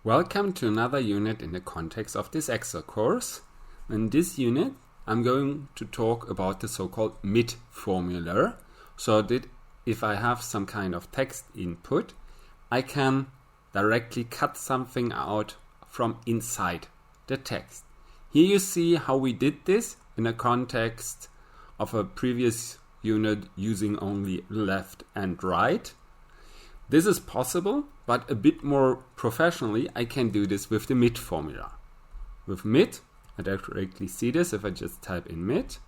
Welcome to another unit in the context of this Excel course. In this unit, I'm going to talk about the so-called MID formula, so that if I have some kind of text input, I can directly cut something out from inside the text. Here you see how we did this in the context of a previous unit using only left and right. This is possible, but a bit more professionally, I can do this with the MID formula. With MID, I directly see this if I just type in MID.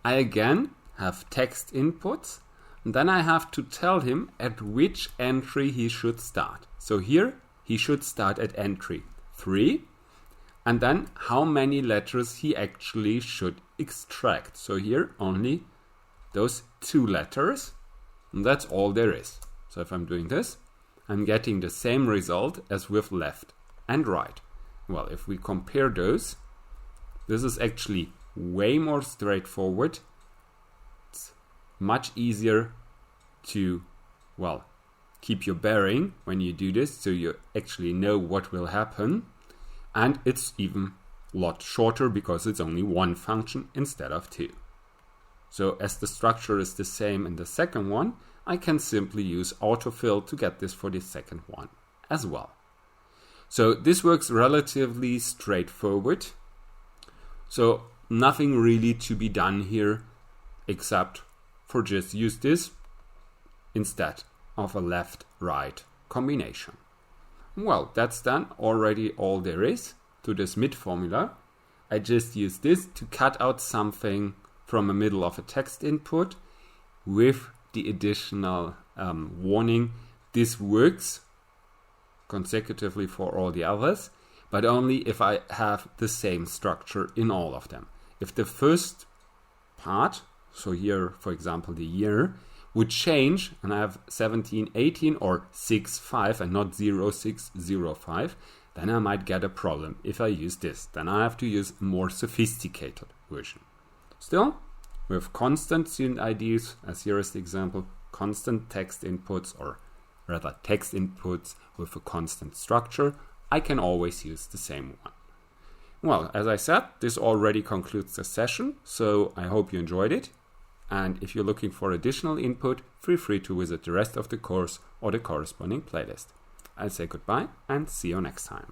I again have text inputs, and then I have to tell him at which entry he should start. So here, he should start at entry 3, and then how many letters he actually should extract. So here, only those 2 letters, and that's all there is. So if I'm doing this, I'm getting the same result as with left and right. Well, if we compare those, this is actually way more straightforward. It's much easier to, well, keep your bearing when you do this, so you actually know what will happen. And it's even a lot shorter because it's only 1 function instead of 2. So as the structure is the same in the second one, I can simply use Autofill to get this for the second one as well. So this works relatively straightforward. So nothing really to be done here except for just use this instead of a left-right combination. Well, that's then already all there is to this MID formula. I just use this to cut out something from the middle of a text input with the additional warning. This works consecutively for all the others, but only if I have the same structure in all of them. If the first part, so here for example the year, would change and I have 1718 or 65 and not 0605, then I might get a problem if I use this. Then I have to use a more sophisticated version. Still, with constant student IDs, as here is the example, constant text inputs, or rather text inputs with a constant structure, I can always use the same one. Well, as I said, this already concludes the session, so I hope you enjoyed it. And if you're looking for additional input, feel free to visit the rest of the course or the corresponding playlist. I'll say goodbye and see you next time.